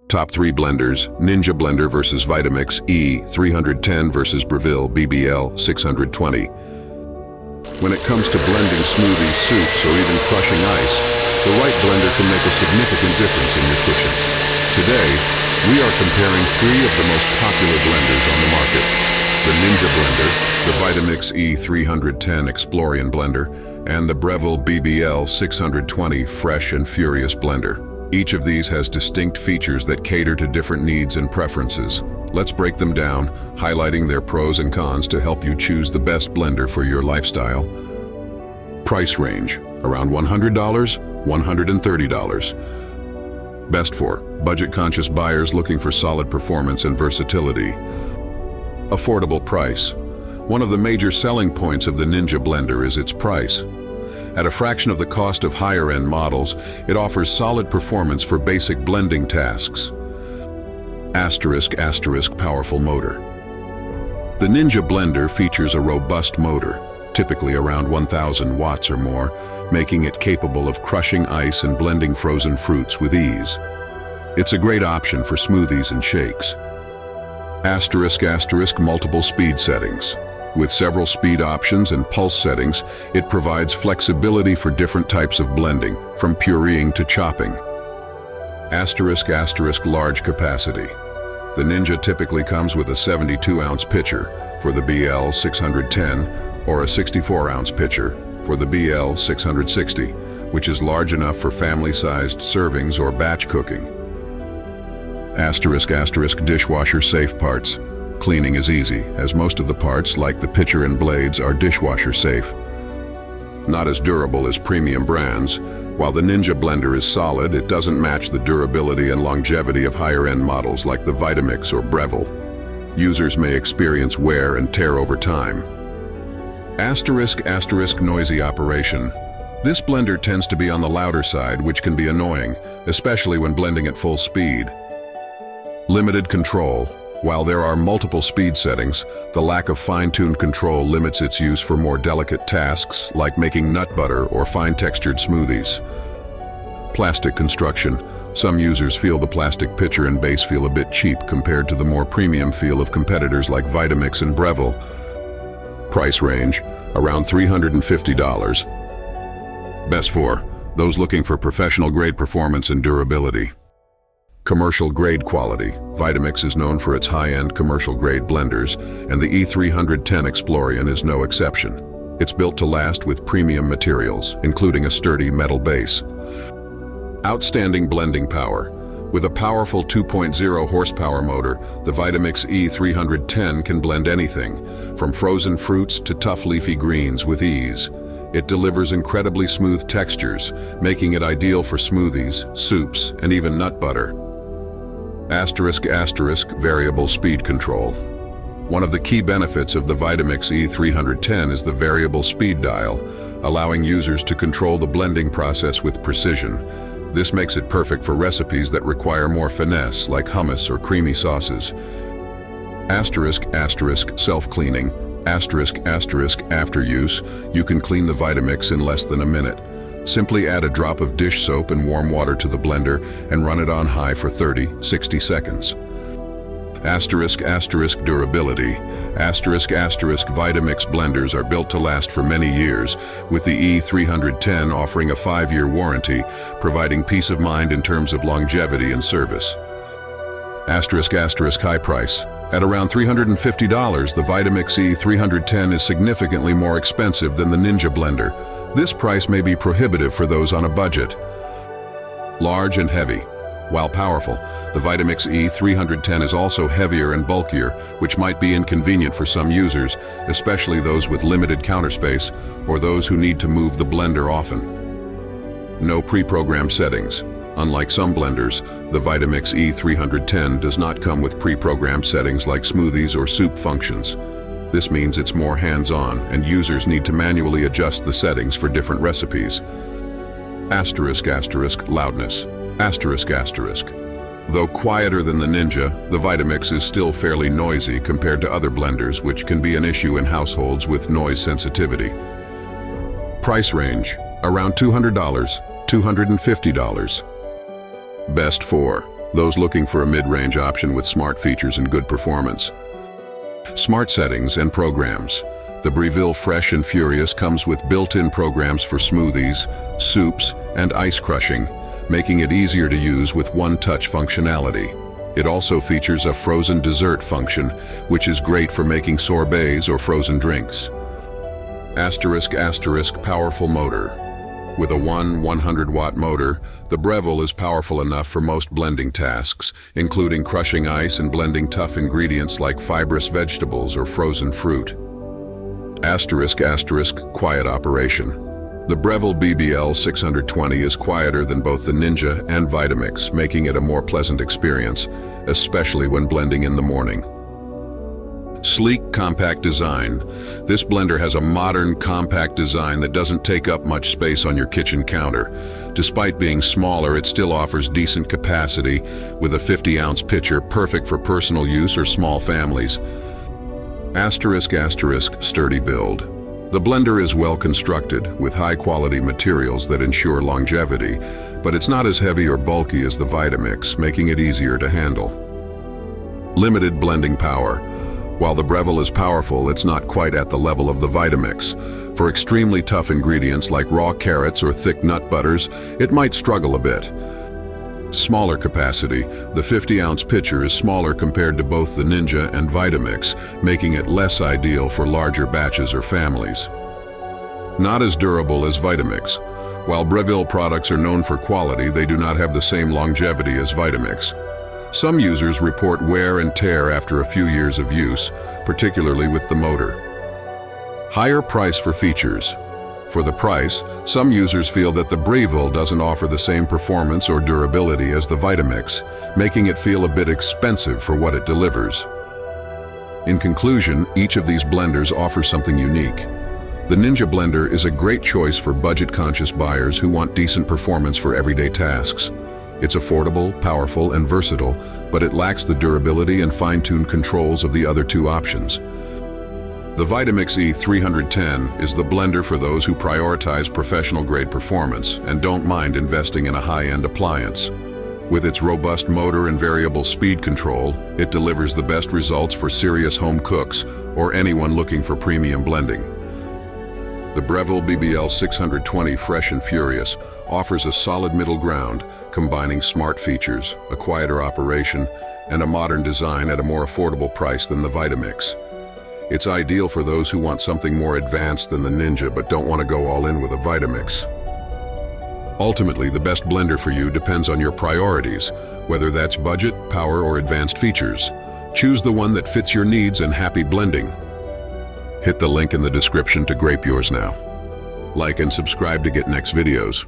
Top 3 blenders: Ninja Blender versus Vitamix E310 versus Breville bbl620. When it comes to blending smoothies, soups, or even crushing ice, the right blender can make a significant difference in your kitchen. Today, we are comparing 3 of the most popular blenders on the market: the Ninja Blender, the Vitamix E310 Explorian Blender, and the Breville bbl620 Fresh and Furious Blender. Each of these has distinct features that cater to different needs and preferences. Let's break them down, highlighting their pros and cons to help you choose the best blender for your lifestyle. Price range: around $100, $130. Best for budget-conscious buyers looking for solid performance and versatility. Affordable price. One of the major selling points of the Ninja Blender is its price. At a fraction of the cost of higher-end models, it offers solid performance for basic blending tasks. Powerful motor. The Ninja Blender features a robust motor, typically around 1,000 watts or more, making it capable of crushing ice and blending frozen fruits with ease. It's a great option for smoothies and shakes. Multiple speed settings. With several speed options and pulse settings, it provides flexibility for different types of blending, from pureeing to chopping. Large capacity. The Ninja typically comes with a 72-ounce pitcher for the BL610 or a 64-ounce pitcher for the BL660, which is large enough for family-sized servings or batch cooking. Dishwasher safe parts. Cleaning is easy, as most of the parts, like the pitcher and blades, are dishwasher safe. Not as durable as premium brands. While the Ninja Blender is solid, it doesn't match the durability and longevity of higher-end models like the Vitamix or Breville. Users may experience wear and tear over time. Noisy operation. This blender tends to be on the louder side, which can be annoying, especially when blending at full speed. Limited control. While there are multiple speed settings, the lack of fine-tuned control limits its use for more delicate tasks like making nut butter or fine-textured smoothies. Plastic construction. Some users feel the plastic pitcher and base feel a bit cheap compared to the more premium feel of competitors like Vitamix and Breville. Price range: around $350. Best for those looking for professional-grade performance and durability. Commercial-grade quality. Vitamix is known for its high-end commercial-grade blenders, and the E310 Explorian is no exception. It's built to last with premium materials, including a sturdy metal base. Outstanding blending power. With a powerful 2.0 horsepower motor, the Vitamix E310 can blend anything, from frozen fruits to tough leafy greens with ease. It delivers incredibly smooth textures, making it ideal for smoothies, soups, and even nut butter. Variable speed control. One of the key benefits of the Vitamix E310 is the variable speed dial, allowing users to control the blending process with precision. This makes it perfect for recipes that require more finesse, like hummus or creamy sauces. Self-cleaning. After use, you can clean the Vitamix in less than a minute. Simply add a drop of dish soap and warm water to the blender and run it on high for 30-60 seconds. Durability. Vitamix blenders are built to last for many years, with the E310 offering a 5-year warranty, providing peace of mind in terms of longevity and service. High price. At around $350, the Vitamix E310 is significantly more expensive than the Ninja Blender. This price may be prohibitive for those on a budget. Large and heavy. While powerful, the Vitamix E310 is also heavier and bulkier, which might be inconvenient for some users, especially those with limited counter space or those who need to move the blender often. No pre-programmed settings. Unlike some blenders, the Vitamix E310 does not come with pre-programmed settings like smoothies or soup functions. This means it's more hands-on, and users need to manually adjust the settings for different recipes. Loudness. Though quieter than the Ninja, the Vitamix is still fairly noisy compared to other blenders, which can be an issue in households with noise sensitivity. Price range: around $200, $250. Best for those looking for a mid-range option with smart features and good performance. Smart settings and programs. The Breville Fresh and Furious comes with built-in programs for smoothies, soups, and ice crushing, making it easier to use with one-touch functionality. It also features a frozen dessert function, which is great for making sorbets or frozen drinks. *** powerful motor. With a 100-watt motor, the Breville is powerful enough for most blending tasks, including crushing ice and blending tough ingredients like fibrous vegetables or frozen fruit. *** quiet operation. The Breville bbl620 is quieter than both the Ninja and Vitamix, making it a more pleasant experience, especially when blending in the morning. Sleek, compact design. This blender has a modern, compact design that doesn't take up much space on your kitchen counter. Despite being smaller, it still offers decent capacity, with a 50-ounce pitcher perfect for personal use or small families. *** sturdy build. The blender is well constructed, with high-quality materials that ensure longevity, but it's not as heavy or bulky as the Vitamix, making it easier to handle. Limited blending power. While the Breville is powerful, it's not quite at the level of the Vitamix. For extremely tough ingredients like raw carrots or thick nut butters, it might struggle a bit. Smaller capacity. The 50-ounce pitcher is smaller compared to both the Ninja and Vitamix, making it less ideal for larger batches or families. Not as durable as Vitamix. While Breville products are known for quality, they do not have the same longevity as Vitamix. Some users report wear and tear after a few years of use, particularly with the motor. Higher price for features. For the price, some users feel that the Breville doesn't offer the same performance or durability as the Vitamix, making it feel a bit expensive for what it delivers. In conclusion, each of these blenders offers something unique. The Ninja blender is a great choice for budget-conscious buyers who want decent performance for everyday tasks. It's affordable, powerful, and versatile, but it lacks the durability and fine-tuned controls of the other two options. The Vitamix e310 is the blender for those who prioritize professional-grade performance and don't mind investing in a high-end appliance. With its robust motor and variable speed control, it delivers the best results for serious home cooks or anyone looking for premium blending. The Breville bbl620 Fresh and Furious offers a solid middle ground, combining smart features, a quieter operation, and a modern design at a more affordable price than the Vitamix. It's ideal for those who want something more advanced than the Ninja but don't want to go all in with a Vitamix. Ultimately, the best blender for you depends on your priorities, whether that's budget, power, or advanced features. Choose the one that fits your needs and happy blending. Hit the link in the description to grape yours now. Like and subscribe to get next videos.